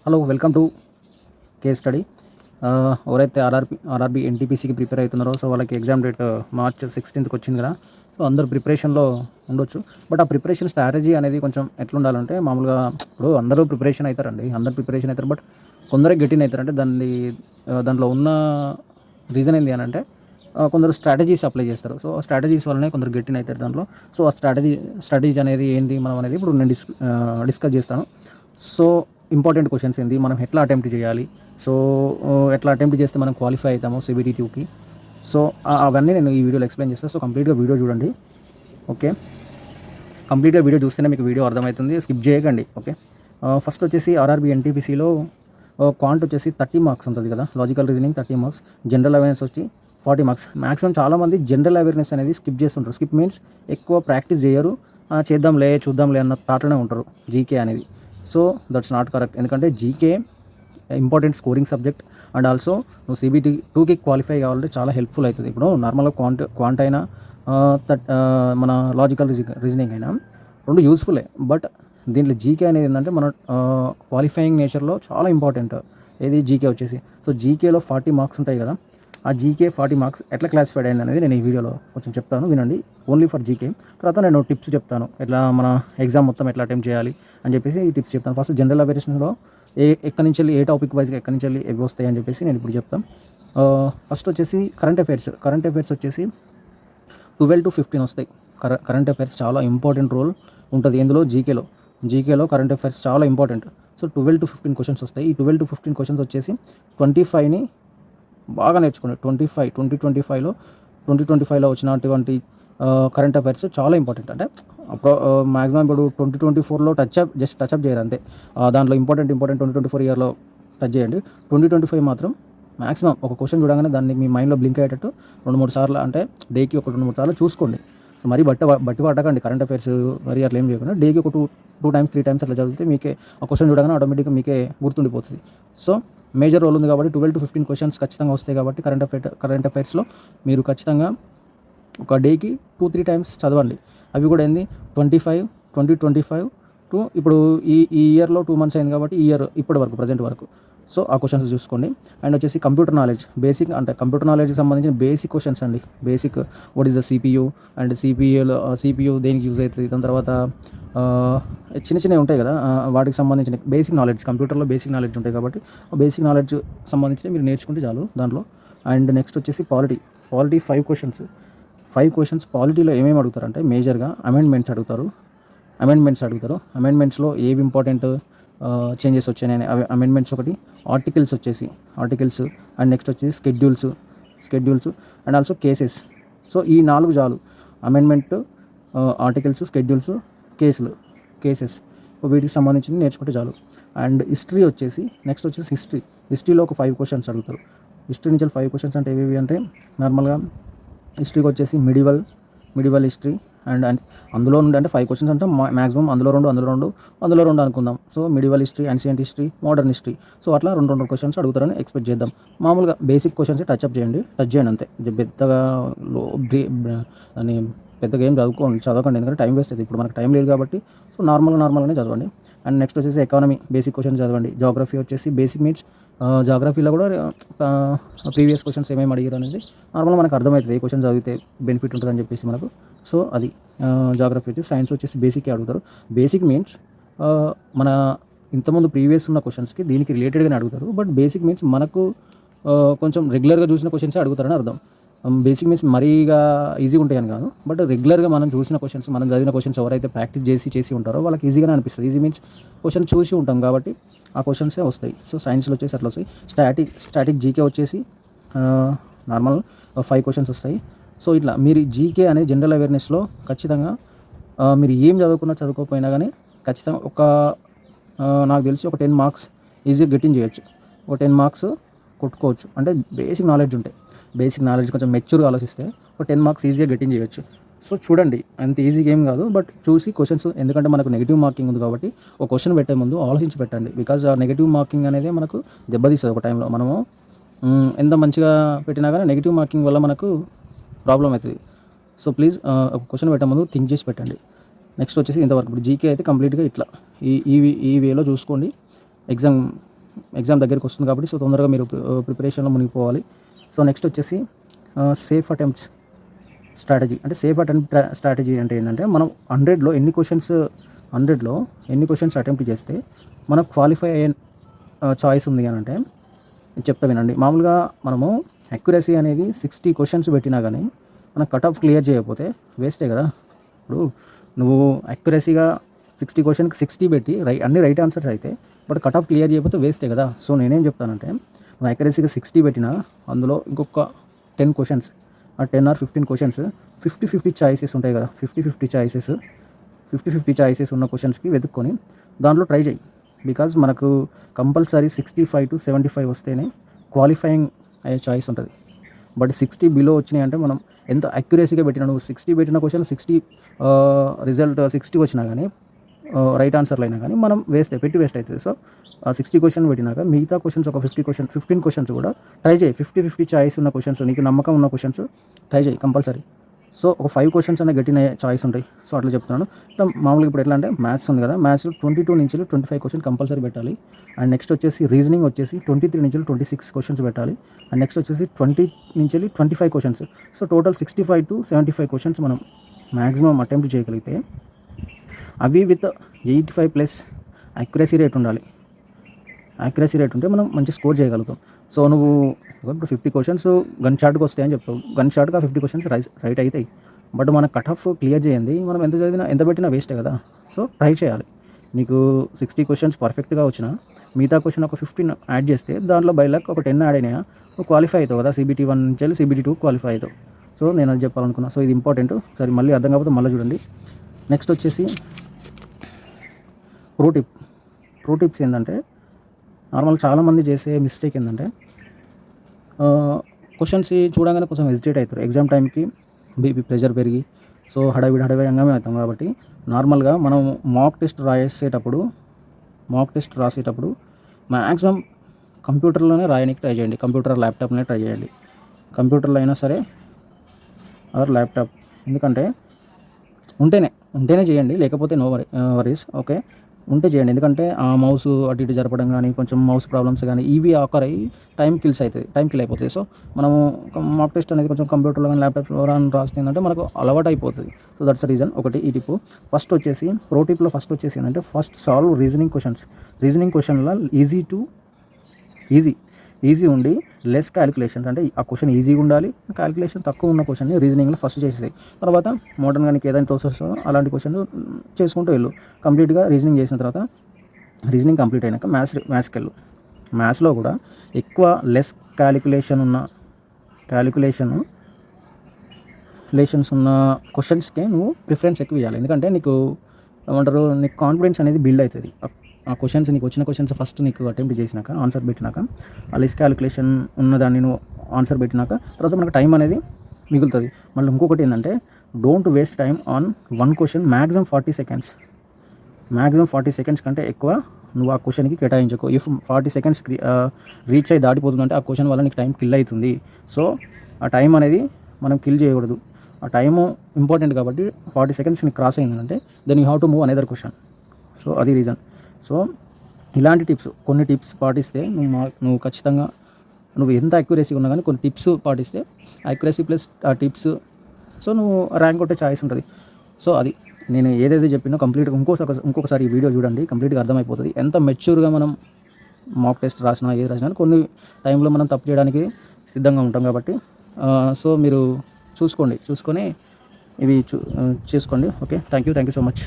Hello, welcome to case study. ఎవరైతే RRB ఎన్టీపీసీకి prepare అవుతున్నారో so వాళ్ళకి ఎగ్జామ్ డేట్ మార్చ్ 16th వచ్చింది కదా. సో అందరూ ప్రిపరేషన్లో ఉండొచ్చు. బట్ ఆ ప్రిపరేషన్ స్ట్రాటజీ అనేది కొంచెం ఎట్లుండాలంటే, మామూలుగా ఇప్పుడు అందరూ ప్రిపరేషన్ అవుతారండి, అందరూ ప్రిపరేషన్ అవుతారు. బట్ కొందరే గెటిన్ అవుతారంటే దాంట్లో ఉన్న రీజన్ ఏంటి అని అంటే, కొందరు స్ట్రాటజీస్ అప్లై చేస్తారు. సో ఆ స్ట్రాటజీస్ వల్లనే కొందరు గెటిన్ అవుతారు దాంట్లో. సో ఆ స్ట్రాటజీ అనేది ఏంది మనం అనేది ఇప్పుడు నేను డిస్కస్ చేస్తాను. సో ఇంపార్టెంట్ క్వశ్చన్స్ ఏంది, మనం ఎట్లా అటెంప్ట్ చేయాలి, సో ఎట్లా అటెంప్ట్ చేస్తే మనం క్వాలిఫై అవుతాము CBT 2కి. సో అవన్నీ నేను ఈ వీడియోలో ఎక్స్ప్లెయిన్ చేస్తాను. సో కంప్లీట్గా వీడియో చూడండి. ఓకే, కంప్లీట్గా వీడియో చూస్తేనే మీకు వీడియో అర్థమవుతుంది, స్కిప్ చేయకండి. ఓకే, ఫస్ట్ వచ్చేసి ఆర్ఆర్బీ ఎన్టీపీసీలో క్వాంట్ వచ్చేసి 30 మార్క్స్ ఉంటుంది కదా, logical reasoning 30 marks, general awareness వచ్చి 40 మార్క్స్. మ్యాక్సిమం చాలామంది జనరల్ అవేర్నెస్ అనేది స్కిప్ చేస్తుంటారు. స్కిప్ మీన్స్ ఎక్కువ ప్రాక్టీస్ చేయరు, చూద్దాంలే అన్న థాట్లోనే ఉంటారు జీకే అనేది. So that's not correct. ఎందుకంటే GK important scoring subject and also నువ్వు CBT 2కి క్వాలిఫై కావాలంటే చాలా హెల్ప్ఫుల్ అవుతుంది. ఇప్పుడు నార్మల్గా క్వాంట్ అయినా మన లాజికల్ రీజనింగ్ అయినా రెండు యూస్ఫుల్లే. బట్ దీంట్లో జీకే అనేది ఏంటంటే మన క్వాలిఫైయింగ్ నేచర్లో చాలా ఇంపార్టెంట్. ఏది జీకే వచ్చేసి. సో జీకేలో 40 మార్క్స్ ఉంటాయి కదా, ఆ జీకే 40 మార్క్స్ ఎట్లా క్లాసిఫైడ్ అయింది అనేది నేను ఈ వీడియోలో కొంచెం చెప్తాను, వినండి. Only for GK. తర్వాత నేను టిప్స్ చెప్తాను, ఎట్లా మన ఎగ్జామ్ మొత్తం ఎట్లా అటెంప్ట్ చేయాలి అని చెప్పేసి ఈ టిప్స్ చెప్తాను. ఫస్ట్ జనరల్ అవేర్నెస్లో ఎక్కడి నుంచి ఏ టాపిక్ వైజ్గా ఎక్కడి నుంచి ఎవి వస్తాయి అని చెప్పేసి నేను ఇప్పుడు చెప్తాను. ఫస్ట్ వచ్చేసి కరెంట్ అఫైర్స్ వచ్చేసి 12 to 15 వస్తాయి. కరెంట్ అఫైర్స్ చాలా ఇంపార్టెంట్ రోల్ ఉంటుంది ఇందులో. జీకేలో కరెంట్ అఫైర్స్ చాలా ఇంపార్టెంట్. సో 12 to 15 క్వశ్చన్స్ వస్తాయి. ఈ 12 to 15 క్వశ్చన్స్ వచ్చేసి 25ని బాగా నేర్చుకోండి. 2025లో వచ్చినటువంటి కరెంట్ అఫైర్స్ చాలా ఇంపార్టెంట్. అంటే మ్యాక్సిమం ఇప్పుడు 2024లో టచ్అప్ చేయరు అంతే. దాంట్లో ఇంపార్టెంట్ 2024 ఇయర్లో టచ్ చేయండి. 2025 మాత్రం మ్యాక్సిమం ఒక క్వశ్చన్ చూడగానే దాన్ని మీ మైండ్లో బ్లింక్ అయ్యేటట్టు 2-3 సార్లు, అంటే డేకి ఒక 2-3 సార్లు చూసుకోండి. సో మరీ బట్టి పట్టకండి కరెంట్ అఫైర్స్, మరి అట్లా ఏం చేయకుండా డేకి ఒక 2 times 3 times అట్లా చదివితే మీకే ఆ క్వశ్చన్ చూడగానే ఆటోమేటిక్గా మీకే గుర్తుండిపోతుంది. సో మేజర్ రోల్ ఉంది కాబట్టి 12 to 15 క్వశ్చన్స్ ఖచ్చితంగా వస్తాయి. కాబట్టి కరెంట్ అఫైర్స్లో మీరు ఖచ్చితంగా ఒక డేకి 2-3 times చదవండి. అవి కూడా ఏంది 2025 టు ఇప్పుడు ఈ ఇయర్లో 2 months అయింది కాబట్టి ఈ ఇయర్ ఇప్పటి వరకు ప్రజెంట్ వరకు. సో ఆ క్వశ్చన్స్ చూసుకోండి. అండ్ వచ్చేసి కంప్యూటర్ నాలెడ్జ్ బేసిక్, అంటే కంప్యూటర్ నాలెడ్జ్కి సంబంధించిన బేసిక్ క్వశ్చన్స్ అండి. Basic what is the CPU and CPU దేనికి యూజ్ అవుతుంది, దాని తర్వాత చిన్నవి ఉంటాయి కదా, వాటికి సంబంధించిన బేసిక్ నాలెడ్జ్, కంప్యూటర్లో బేసిక్ నాలెడ్జ్ ఉంటాయి కాబట్టి ఆ బేసిక్ నాలెడ్జ్ సంబంధించి మీరు నేర్చుకుంటే చాలు దాంట్లో. అండ్ నెక్స్ట్ వచ్చేసి పాలిటీ 5 క్వశ్చన్స్. పాలిటీలో ఏమేమి అడుగుతారంటే మేజర్గా అమెండ్మెంట్స్ అడుగుతారు. అమెండ్మెంట్స్లో ఏవి ఇంపార్టెంట్ చేంజెస్ వచ్చాయని అమెండ్మెంట్స్ ఒకటి. ఆర్టికల్స్ అండ్ నెక్స్ట్ వచ్చేసి schedules and also cases. So ఈ 4 చాలు. అమెండ్మెంట్, ఆర్టికల్స్, స్కెడ్యూల్స్, కేసెస్ వీటికి సంబంధించి నేర్చుకుంటే చాలు. అండ్ నెక్స్ట్ వచ్చేసి హిస్టరీలో ఒక 5 క్వశ్చన్స్ అడుగుతారు. హిస్టరీ నుంచి 5 క్వశ్చన్స్ అంటే ఏవి అంటే, నార్మల్గా హిస్టరీకి వచ్చేసి మిడివల్ హిస్టరీ అండ్ అందులో నుండి, అంటే 5 క్వశ్చన్స్ అంటే మ్యాక్సిమం అందులో రెండు అనుకుందాం. So medieval history, ancient history, modern history. So అట్లా రెండు క్వశ్చన్స్ అడుగుతారని ఎక్స్పెక్ట్ చేద్దాం. మామూలుగా బేసిక్ క్వశ్చన్స్ టచ్ చేయండి అంతే. పెద్దగా అని పెద్దగా ఏం చదవకండి, ఎందుకంటే టైం వేస్ట్ అవుతుంది. ఇప్పుడు మనకు టైం లేదు కాబట్టి సో నార్మల్గానే చదవండి. అండ్ నెక్స్ట్ వచ్చేసి ఎకానమీ బేసిక్ క్వశ్చన్స్ చదవండి. జాగ్రఫీ వచ్చేసి బేసిక్ మీన్స్ జాగ్రఫీలో కూడా ప్రీవియస్ క్వశ్చన్స్ ఏమేమి అడిగారు అనేది నార్మల్గా మనకు అర్థమవుతుంది, ఏ క్వశ్చన్ చదివితే బెనిఫిట్ ఉంటుందని చెప్పేసి మనకు. సో అది జాగ్రఫీ వచ్చేసి. సైన్స్ వచ్చేసి బేసిక్కే అడుగుతారు. బేసిక్ మీన్స్ మన ఇంతకుముందు ప్రీవియస్ ఉన్న క్వశ్చన్స్కి దీనికి రిలేటెడ్గానే అడుగుతారు. బట్ బేసిక్ మీన్స్ మనకు కొంచెం రెగ్యులర్గా చూసిన క్వశ్చన్సే అడుగుతారని అర్థం. బేసిక్ మీన్స్ మరీగా ఈజీగా ఉంటాయని కాదు, బట్ రెగ్యులర్గా మనం చూసిన క్వశ్చన్స్, మనం చదివిన క్వశ్చన్స్ ఎవరైతే ప్రాక్టీస్ చేసి ఉంటారో వాళ్ళకి ఈజీగానే అనిపిస్తుంది. ఈజీ మీన్స్ క్వశ్చన్ చూసి ఉంటాం కాబట్టి ఆ క్వశ్చన్సే వస్తాయి. సో సైన్స్లో వచ్చేసి అట్లా వస్తాయి. స్టాటిక్ జీకే వచ్చేసి నార్మల్ 5 క్వశ్చన్స్ వస్తాయి. సో ఇట్లా మీరు జీకే అనే జనరల్ అవేర్నెస్లో ఖచ్చితంగా మీరు ఏం చదువుకోకపోయినా కానీ ఖచ్చితంగా నాకు తెలిసి ఒక 10 marks ఈజీగా గెటిన్ చేయొచ్చు. ఒక 10 marks కొట్టుకోవచ్చు. అంటే బేసిక్ నాలెడ్జ్ కొంచెం మెచ్యూర్గా ఆలోచిస్తే ఒక 10 marks ఈజీగా గెటిన్ చేయొచ్చు. సో చూడండి, అంత ఈజీగా ఏం కాదు, బట్ చూసి క్వశ్చన్స్, ఎందుకంటే మనకు నెగిటివ్ మార్కింగ్ ఉంది కాబట్టి ఒక క్వశ్చన్ పెట్టే ముందు ఆలోచించి పెట్టండి. బికాజ్ ఆ నెగిటివ్ మార్కింగ్ అనేది మనకు దెబ్బతీస్తుంది ఒక టైంలో. మనము ఎంత మంచిగా పెట్టినా కానీ నెగిటివ్ మార్కింగ్ వల్ల మనకు ప్రాబ్లం అవుతుంది. సో ప్లీజ్ ఒక క్వశ్చన్ పెట్టే ముందు థింక్ చేసి పెట్టండి. నెక్స్ట్ వచ్చేసి ఇంతవరకు ఇప్పుడు జీకే అయితే కంప్లీట్గా ఇట్లా ఈ వేలో చూసుకోండి. ఎగ్జామ్ ఎగ్జామ్ దగ్గరికి వస్తుంది కాబట్టి సో తొందరగా మీరు ప్రిపరేషన్లో మునిగిపోవాలి. సో నెక్స్ట్ వచ్చేసి సేఫ్ అటెంప్ట్స్ స్ట్రాటజీ. అంటే సేఫ్ అటెంప్ట్ స్ట్రాటజీ అంటే ఏంటంటే మనం 100లో ఎన్ని క్వశ్చన్స్ అటెంప్ట్ చేస్తే మనకు క్వాలిఫై అయ్యే చాయిస్ ఉంది అని అంటే చెప్తా వినండి. మామూలుగా మనము అక్యురసీ అనేది 60 క్వశ్చన్స్ పెట్టినా కానీ మనం కట్ ఆఫ్ క్లియర్ చేయకపోతే వేస్టే కదా. ఇప్పుడు నువ్వు అక్యురసీగా 60 క్వశ్చన్కి 60 పెట్టి అన్ని రైట్ ఆన్సర్స్ అయితే బట్ కట్ ఆఫ్ క్లియర్ చేయకపోతే వేస్టే కదా. సో నేనేం చెప్తానంటే నువ్వు అక్యురసీగా 60 పెట్టినా అందులో ఇంకొక 10 క్వశ్చన్స్ 10 or 15 క్వశ్చన్స్ 50-50 చాయిసెస్ ఉంటాయి కదా. 50-50 చాయిసెస్ ఉన్న క్వశ్చన్స్కి వెతుక్కొని దాంట్లో ట్రై చేయి. బికాజ్ మనకు కంపల్సరీ 65 to 75 వస్తేనే క్వాలిఫైయింగ్ అయ్యే చాయిస్ ఉంటుంది. బట్ 60 బిలో వచ్చినాయి అంటే మనం ఎంత అక్యురసీగా పెట్టినా, నువ్వు 60 పెట్టిన క్వశ్చన్ 60 రిజల్ట్ 60 వచ్చినా కానీ రైట్ ఆన్సర్లు అయినా కానీ మనం వేస్ట్ అవుతుంది. సో 60 క్వశ్చన్ పెట్టినాక మిగతా క్వశ్చన్స్ ఒక 15 క్వశ్చన్స్ కూడా ట్రై చేయి. 50-50 చాయిస్ ఉన్న క్వశ్చన్స్, నీకు నమ్మకం ఉన్న క్వశ్చన్స్ ట్రై చేయి కంపల్సరీ. సో ఒక 5 క్వశ్చన్స్ అనే గట్టిన చాయిస్ ఉంటాయి. సో అట్లా చెప్తున్నాను. మామూలుగా ఇప్పుడు ఎట్లా అంటే మ్యాథ్స్ ఉంది కదా, మ్యాథ్స్ 22 నుంచి 25 క్వశ్చన్ కంపల్సరీ పెట్టాలి. అండ్ నెక్స్ట్ వచ్చేసి రీజనింగ్ వచ్చేసి 23 నుంచి 26 క్వశ్చన్స్ పెట్టాలి. అండ్ నెక్స్ట్ వచ్చేసి 20 నుంచి 25 questions. So total 65 to 75 questions మనం మ్యాక్సిమం అటెంప్ట్ చేయగలిగితే అవి విత్ 85+ యాక్యురసీ రేట్ ఉండాలి. యాక్యురసీ రేట్ ఉంటే మనం మంచి స్కోర్ చేయగలుగుతాం. సో నువ్వు ఇప్పుడు 50 క్వశ్చన్స్ గన్ షాట్కి వస్తాయని చెప్తావు, గన్ షాట్గా 50 క్వశ్చన్స్ రైట్ అవుతాయి. బట్ మన కట్ ఆఫ్ క్లియర్ చేయండి, మనం ఎంత చదివినా ఎంత పెట్టినా వేస్టే కదా. సో ట్రై చేయాలి. నీకు 60 క్వశ్చన్స్ పర్ఫెక్ట్గా వచ్చినా మిగతా క్వశ్చన్ ఒక 15 యాడ్ చేస్తే దాంట్లో బై లక్ ఒక 10 యాడ్ అయినా నువ్వు క్వాలిఫై అవుతావు కదా. CBT 1 నుంచి CBT 2 క్వాలిఫై అవుతావు. సో నేను అది చెప్పాలనుకున్నా. సో ఇది ఇంపార్టెంట్. సరే మళ్ళీ అర్థం కాకపోతే మళ్ళీ చూడండి. నెక్స్ట్ వచ్చేసి ప్రో టిప్స్ ఏంటంటే నార్మల్ చాలామంది చేసే మిస్టేక్ ఏంటంటే క్వశ్చన్స్ చూడగానే కొంచెం హెజిటేట్ అవుతారు. ఎగ్జామ్ టైంకి బీపీ ప్రెషర్ పెరిగి సో హడావిడిగా అవుతాం. కాబట్టి నార్మల్గా మనం మాక్ టెస్ట్ రాసేటప్పుడు మ్యాక్సిమం కంప్యూటర్లోనే రాయడానికి ట్రై చేయండి. కంప్యూటర్ ల్యాప్టాప్లోనే ట్రై చేయండి. కంప్యూటర్లో అయినా సరే ఆర్ ల్యాప్టాప్, ఎందుకంటే ఉంటేనే చేయండి, లేకపోతే నో వరీస్. ఓకే, ఉంటే చేయండి. ఎందుకంటే ఆ మౌస్ అటు ఇటు జరపడం కానీ కొంచెం మౌస్ ప్రాబ్లమ్స్ కానీ ఇవి ఆకరై టైం కిల్ అయిపోతుంది. సో మనము మాక్ టెస్ట్ అనేది కొంచెం కంప్యూటర్లో కానీ ల్యాప్టాప్లో రాస్తుందంటే మనకు అలవాటు అయిపోతుంది. So that's reason. ఒకటి ఈ టిప్. ఫస్ట్ వచ్చేసి ప్రో టిప్లో ఫస్ట్ వచ్చేసి ఏంటంటే ఫస్ట్ సాల్వ్ రీజనింగ్ క్వశ్చన్లో ఈజీ ఉండి లెస్ క్యాలిక్యులేషన్స్, అంటే ఆ క్వశ్చన్ ఈజీగా ఉండాలి, క్యాలిక్యులేషన్ తక్కువ ఉన్న క్వశ్చన్ని రీజనింగ్లో ఫస్ట్ చేసేది. తర్వాత మోడర్న్గా నీకు ఏదైనా ప్రాసెస్ అలాంటి క్వశ్చన్ చేసుకుంటూ వెళ్ళు. కంప్లీట్గా రీజనింగ్ చేసిన తర్వాత రీజనింగ్ కంప్లీట్ అయినాక మ్యాథ్స్కి వెళ్ళు. మ్యాథ్స్లో కూడా ఎక్కువ లెస్ క్యాలిక్యులేషన్స్ ఉన్న క్వశ్చన్స్కే నువ్వు ప్రిఫరెన్స్ ఎక్కువ ఇవ్వాలి. ఎందుకంటే నీకు కాన్ఫిడెన్స్ అనేది బిల్డ్ అవుతుంది. ఆ క్వశ్చన్స్ నీకు వచ్చిన క్వశ్చన్స్ ఫస్ట్ నీకు అటెంప్ట్ చేసినాక ఆన్సర్ పెట్టినాక ఆ లెస్ క్యాలిక్యులేషన్ ఉన్నదాన్ని నువ్వు ఆన్సర్ పెట్టినాక తర్వాత మనకు టైం అనేది మిగులుతుంది. మళ్ళీ ఇంకొకటి ఏంటంటే don't waste time on one question. Maximum 40 seconds కంటే ఎక్కువ నువ్వు ఆ క్వశ్చన్కి కేటాయించకు. ఇఫ్ 40 సెకండ్స్ రీచ్ అయ్యి దాటిపోతుందంటే ఆ క్వశ్చన్ వల్ల నీకు టైం కిల్ అవుతుంది. సో ఆ టైం అనేది మనం కిల్ చేయకూడదు. ఆ టైము ఇంపార్టెంట్ కాబట్టి 40 సెకండ్స్ నీకు క్రాస్ అయిందంటే then you have to move another question. So అది రీజన్. సో ఇలాంటి కొన్ని టిప్స్ పాటిస్తే నువ్వు ఖచ్చితంగా నువ్వు ఎంత అక్యురసీ ఉన్నా కానీ కొన్ని టిప్స్ పాటిస్తే అక్యురసీ ప్లస్ ఆ టిప్స్ సో నువ్వు ర్యాంక్ కొట్టే ఛాయిస్ ఉంటుంది. సో అది నేను ఏదైతే చెప్పినో కంప్లీట్గా ఇంకొకసారి ఈ వీడియో చూడండి, కంప్లీట్గా అర్థమైపోతుంది. ఎంత మెచ్యూర్గా మనం మాక్ టెస్ట్ రాసినా ఏది రాసినా కొన్ని టైంలో మనం తప్పు చేయడానికి సిద్ధంగా ఉంటాం. కాబట్టి సో మీరు చూసుకొని ఇవి చేసుకోండి. Okay, thank you so much.